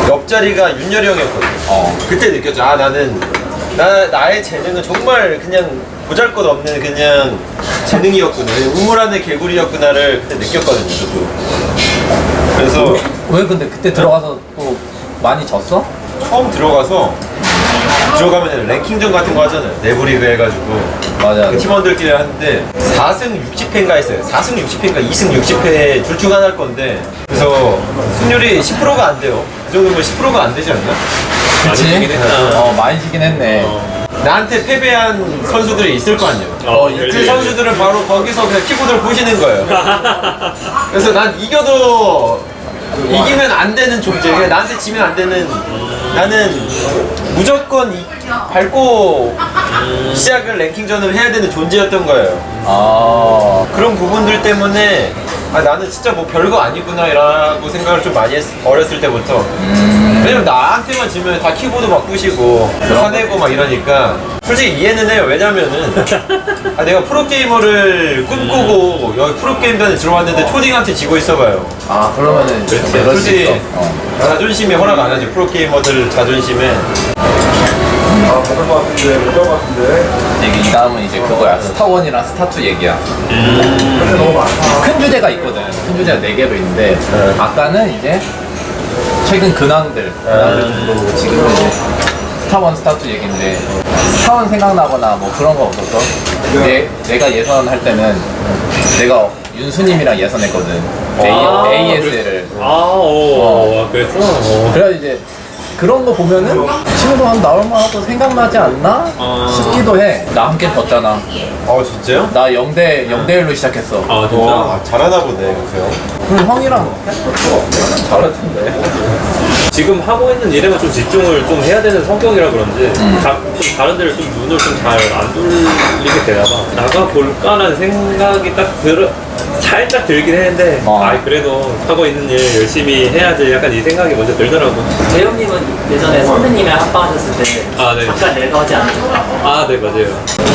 옆자리가 윤열이 형이었거든. 그때 느꼈죠. 아, 나의 재능은 정말 그냥 보잘것없는 그냥 재능이었구나. 우물 안의 개구리였구나를 그때 느꼈거든요, 저도. 그래서 왜 근데 그때 들어가서 또 많이 졌어? 처음 들어가면 랭킹전 같은 거 하잖아요. 내부 리그 해가지고. 맞아. 그 팀원들끼리 하는데 4승 60패인가 했어요. 4승 60패인가 2승 60패 둘 중 하나일 건데, 그래서 승률이 10%가 안 돼요. 그 정도면 10%가 안 되지 않나? 그치? 많이 지긴 했다. 많이 지긴 했네. 나한테 패배한 선수들이 있을 거 아니에요. 그 선수들은 바로 거기서 그냥 키보드를 부시는 거예요. 그래서 난 이기면 안 되는 존재. 나한테 지면 안 되는, 나는 무조건 밟고 시작을 랭킹전을 해야 되는 존재였던 거예요. 그런 부분들 때문에 나는 진짜 뭐 별거 아니구나 라고 생각을 좀 많이 어렸을 때부터. 왜냐면 나한테만 지면 다 키보드 막 부시고 화내고 막 이러니까 솔직히 이해는 해요. 왜냐면은 내가 프로게이머를 꿈꾸고 여기 프로게임단에 들어왔는데 초딩한테 지고 있어봐요. 그러면은 그럴 수 솔직히 있어. 자존심이 허락 안 하지. 프로게이머들 자존심에. 받을 것 같은데, 못 받을 것 같은데. 이 다음은 이제 그거야. 스타1이랑 스타2 얘기야. 근데 너무 많다. 큰 주제가 있거든. 큰 주제가 4개로 있는데, 아까는 이제 최근 근황들 정도, 지금은 이제 스타1, 스타2 얘기인데, 스타1 생각나거나 뭐 그런 거 없었어? 내가 예선할 때는 내가 윤수님이랑 예선했거든. ASL을. 그랬어? 그래서 이제 그런 거 보면은 친구도 한 나올만하고 생각나지 않나 싶기도 해. 나 한 게임 졌잖아. 진짜요? 나 0대1로 시작했어. 진짜? 잘하나 보네, 그죠? 그럼 형이랑 했었어. 잘할 텐데. 지금 하고 있는 일에만 좀 집중을 좀 해야 되는 성격이라 그런지 좀 다른 데를 좀 눈을 좀 잘 안 돌리게 되나봐. 나가볼까라는 생각이 살짝 들긴 했는데 그래도 하고 있는 일 열심히 해야지 약간 이 생각이 먼저 들더라고. 재영님은 예전에 선배님이랑 합방하셨을 때 네. 잠깐 내려가지 않았죠? 네, 맞아요.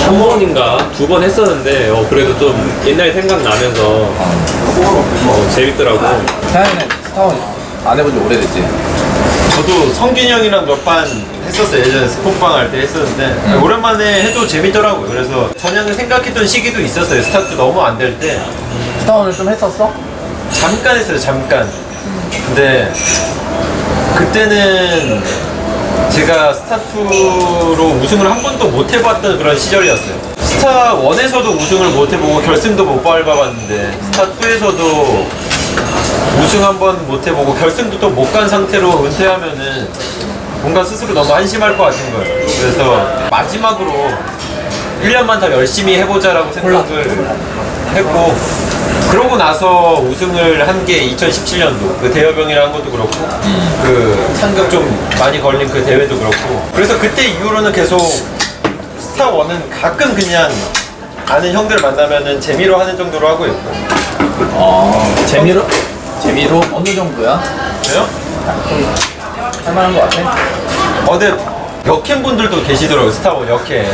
한 번인가 2번 했었는데 그래도 좀 옛날 생각나면서 재밌더라고. 태양이는 스타1 안 해본 지 오래됐지? 저도 성균이 형이랑 몇 판 했었어요. 예전에 스폰방 할 때 했었는데 오랜만에 해도 재밌더라고요. 그래서 전향을 생각했던 시기도 있었어요. 스타트 너무 안 될 때 스타1을 좀 했었어? 잠깐 했어요. 잠깐. 근데 그때는 제가 스타2로 우승을 한 번도 못 해봤던 그런 시절이었어요. 스타1에서도 우승을 못 해보고 결승도 못 밟아봤는데 스타2에서도 우승 한 번 못 해보고 결승도 또 못 간 상태로 은퇴하면은 뭔가 스스로 너무 한심할 것 같은 거예요. 그래서 마지막으로 1년만 더 열심히 해보자라고 생각을 했고, 그러고 나서 우승을 한 게 2017년도 그 대여병이랑 한 것도 그렇고 그 상금 좀 많이 걸린 그 대회도 그렇고, 그래서 그때 이후로는 계속 스타1은 가끔 그냥 아는 형들 만나면은 재미로 하는 정도로 하고 있고. 재미로? 재미로? 어느 정도야? 저요? 할만한 거 같아? 근데 역캠 분들도 계시더라고요. 스타1 역캠.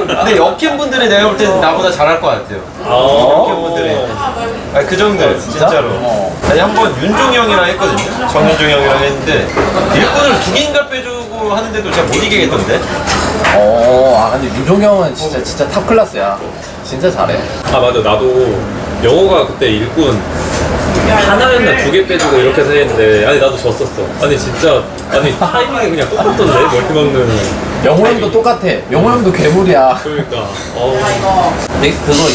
근데 역캠 분들이 내가 볼 때는 나보다 잘할 것 같아요. 역캠 분들이. 그 정도예요, 진짜로. 아니, 한번 윤종이 형이랑 했거든요. 정윤종이 형이랑 했는데 일꾼을 2개인가 빼주고 하는데도 제가 못 이기겠던데. 근데 윤종이 형은 진짜 탑 클래스야. 진짜 잘해. 맞아. 나도 영호가 그때 일꾼 하나였나 2개 빼주고 이렇게 해서 했는데 나도 졌었어. 진짜 타이밍이 그냥 똑같던데 멀티 먹는. 영호 형도 똑같아. 영호 형도 괴물이야. 그러니까 근데 그거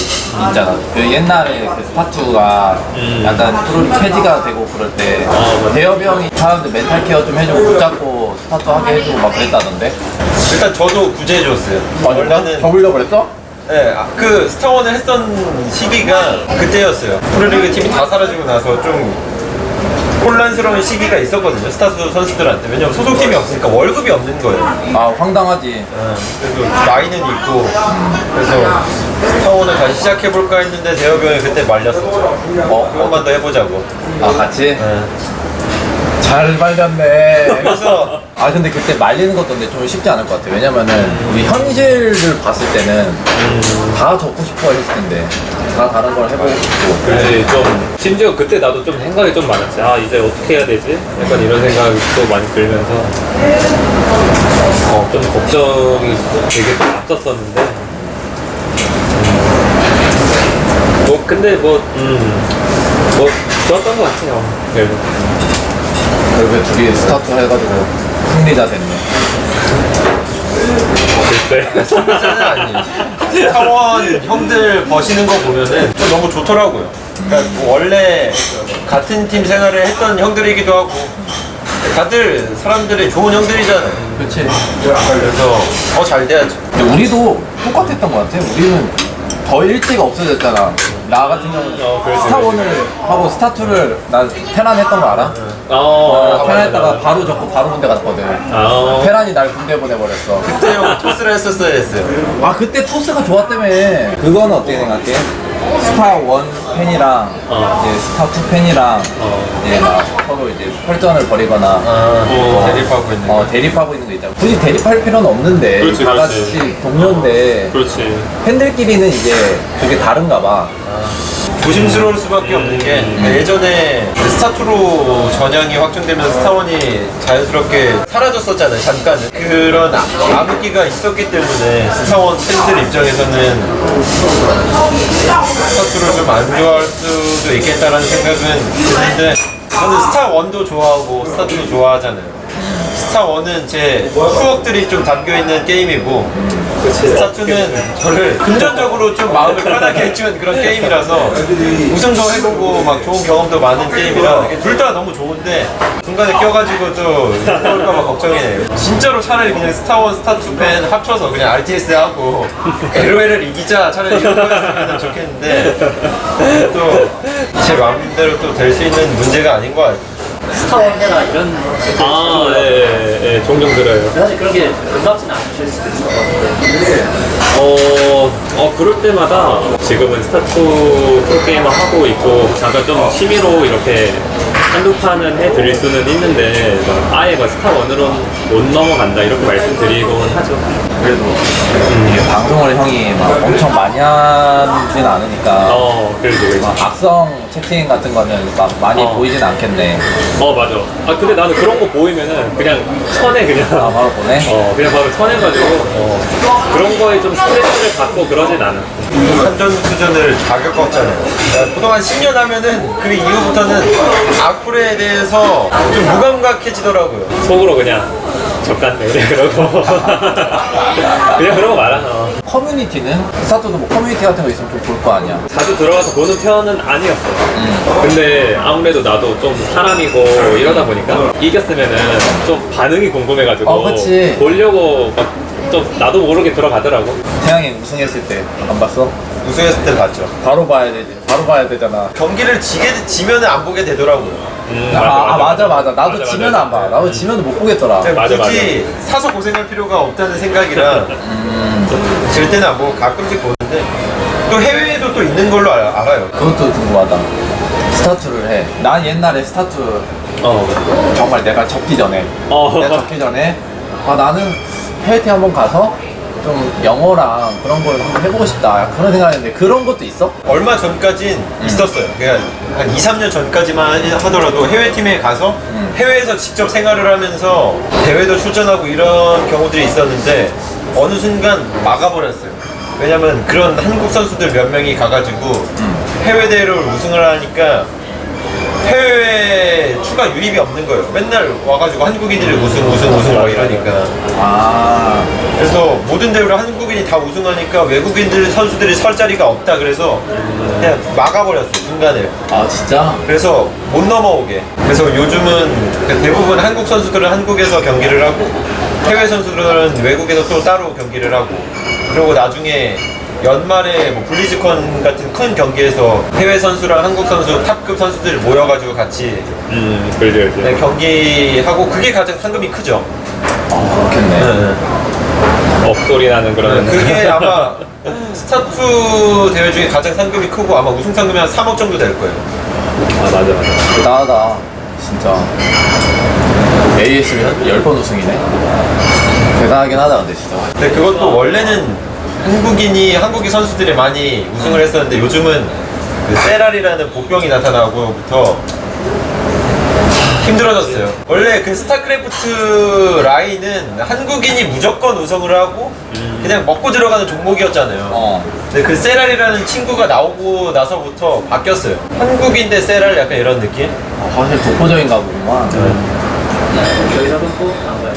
있잖아. 그 옛날에 그 스타2가 약간 프로 캐지가 되고 그럴 때 대엽이 형이 사람들 멘탈 케어 좀 해주고 붙잡고 스타2 하게 해주고 막 그랬다던데? 일단 저도 구제해줬어요. 원래는 접으려고 그랬어? 네, 그 스타1을 했던 시기가 그때였어요. 프로리그 팀이 다 사라지고 나서 좀 혼란스러운 시기가 있었거든요. 스타2 선수들한테. 왜냐면 소속팀이 없으니까 월급이 없는 거예요. 황당하지. 그래도 나이는 있고 그래서 스타1을 다시 시작해볼까 했는데 대엽이 형이 그때 말렸었죠. 그것만 더 해보자고. 같이? 네. 잘 말렸네. 그래서 아 근데 그때 말리는 것도 근데 좀 쉽지 않을 것 같아. 왜냐면은 우리 현실을 봤을 때는 다 적고 싶어 했을 텐데 다 다른 걸 해보고 싶고. 그지 좀 심지어 그때 나도 좀 생각이 좀 많았지. 아 이제 어떻게 해야 되지? 약간 이런 생각이 또 많이 들면서 좀 걱정이 되게 좀 앞섰었는데 뭐 근데 뭐 좋았던 것 같아요. 그래도 결국에 둘이 스타트 해가지고 승리자 됐네. 글쎄. 승리자는 아니에요. 스타원 형들 버시는 거 보면은 좀 너무 좋더라고요. 그러니까 뭐 원래 같은 팀 생활을 했던 형들이기도 하고 다들 사람들이 좋은 형들이잖아요. 그렇지. 그래서 더 잘 돼야죠. 근데 우리도 똑같았던 것 같아. 우리는 더 일찍 없어졌잖아. 나 같은 경우는 그렇지, 스타1을 하고 스타2를 난 테란 했던 거 알아? 테란 했다가 바로 접고 바로 군대 갔거든. 테란이 날 군대 보내버렸어. 그때 형 토스를 했었어야 했어요. 아 그때 토스가 좋았다며. 그거는 어떻게 생각해? 스타1 팬이랑 이제 스타2 팬이랑 이제 막 서로 이제 혈전을 벌이거나 대립하고 있는 거. 대립하고 있는 거 있잖아. 굳이 대립할 필요는 없는데 그렇지, 다 그렇지. 같이 동료인데 그렇지. 팬들끼리는 이제 그게 다른가 봐. 조심스러울 수밖에 없는 게 예전에 스타2로 전향이 확정되면서 스타1이 자연스럽게 사라졌었잖아요. 잠깐은 그런 암흑기가 있었기 때문에 스타1 팬들 입장에서는 스타2를 좀 안 좋아할 수도 있겠다라는 생각은 드는데 저는 스타1도 좋아하고 스타2도 좋아하잖아요. 스타1은 제 추억들이 좀 담겨있는 게임이고 스타2는 저를 금전적으로 좀 마음을 편하게 해주는 그런 게임이라서 우승도 해보고 막 좋은 경험도 많은 게임이라 둘 다 너무 좋은데 중간에 껴가지고 또 그럴까봐 걱정이네요. 진짜로 차라리 그냥 스타1, 스타2 팬 합쳐서 그냥 RTS 하고 LOL을 이기자 차라리 이런 거였으면 좋겠는데 또 제 마음대로 또 될 수 있는 문제가 아닌 것 같아요. 스타원 해라 이런 예, 종종 들어요. 사실 그런 게 반갑지는 않으실 수도 있을 것 같은데 그럴 때마다 지금은 스타2 프로게이머 하고 있고 잠깐 좀 취미로 이렇게 한두 판은 해드릴 수는 있는데 아예 스타1으로 못 넘어간다 이렇게 말씀드리곤 하죠. 그래도 이게 방송을 형이 막 엄청 많이 하진 않으니까 그래도 막 악성 채팅 같은 거는 막 많이 보이진 않겠네. 맞아. 근데 나는 그런 거 보이면은 그냥 쳐내 그냥. 바로 보내? 그냥 바로 쳐내가지고 그런 거에 좀 스트레스를 받고 그러진 않아. 산전수전을 다 겪었잖아요. 그동안 10년 하면은 그 이후부터는 악플에 대해서 좀 무감각해지더라고요. 속으로 그냥 적같네 그래 그러고 그냥 그러고 말아. 커뮤니티는? 스타트도 뭐 커뮤니티 같은 거 있으면 좀 볼 거 아니야. 자주 들어가서 보는 편은 아니었어. 근데 아무래도 나도 좀 사람이고 이러다 보니까 이겼으면은 좀 반응이 궁금해가지고 그치. 보려고 막 좀 나도 모르게 들어가더라고. 태양이 우승했을 때 안 봤어? 우승했을 때 봤죠. 바로 봐야 되지. 바로 봐야 되잖아. 경기를 지면은 안 보게 되더라고요. 맞아. 나도 지면 안 봐. 나도 지면 못 보겠더라. 맞아, 굳이 사서 고생할 필요가 없다는 생각이라 질 때는 안 보고 가끔씩 보는데 또 해외에도 또 있는 걸로 알아요. 그것도 궁금하다. 스타트를 해. 난 옛날에 스타트 정말 내가 접기 전에 나는 해외팀 한번 가서 좀 영어랑 그런 걸 한번 해보고 싶다 그런 생각했는데 그런 것도 있어? 얼마 전까진 있었어요. 그러니까 한 2, 3년 전까지만 하더라도 해외팀에 가서 해외에서 직접 생활을 하면서 대회도 출전하고 이런 경우들이 있었는데 어느 순간 막아버렸어요. 왜냐면 그런 한국 선수들 몇 명이 가가지고 해외 대회를 우승을 하니까 해외 추가 유입이 없는 거예요. 맨날 와가지고 한국인들이 우승 막 이러니까. 그래서 모든 대회를 한국인이 다 우승하니까 외국인들 선수들이 설 자리가 없다 그래서 그냥 막아버렸어요, 중간에. 진짜? 그래서 못 넘어오게. 그래서 요즘은 대부분 한국 선수들은 한국에서 경기를 하고 해외 선수들은 외국에서 또 따로 경기를 하고 그리고 나중에 연말에 뭐 블리즈컨 같은 큰 경기에서 해외 선수랑 한국 선수 탑급 선수들 모여가지고 같이 그렇죠. 네, 경기하고 그게 가장 상금이 크죠. 그렇겠네. 업소리 나는 그런. 그게 아마 스타2 대회 중에 가장 상금이 크고 아마 우승 상금이 한 3억 정도 될 거예요. 맞아. 대단하다 진짜. AS를 10번 우승이네. 대단하긴 하다 근데 진짜. 근데 그것도 원래는 한국인 선수들이 많이 우승을 했었는데 요즘은 그 세랄이라는 보병이 나타나고부터 힘들어졌어요. 원래 그 스타크래프트 라인은 한국인이 무조건 우승을 하고 그냥 먹고 들어가는 종목이었잖아요. 근데 그 세랄이라는 친구가 나오고 나서부터 바뀌었어요. 한국인 대 세랄 약간 이런 느낌? 사실 독보적인가 보구만. 여기서 끊고 안 가요.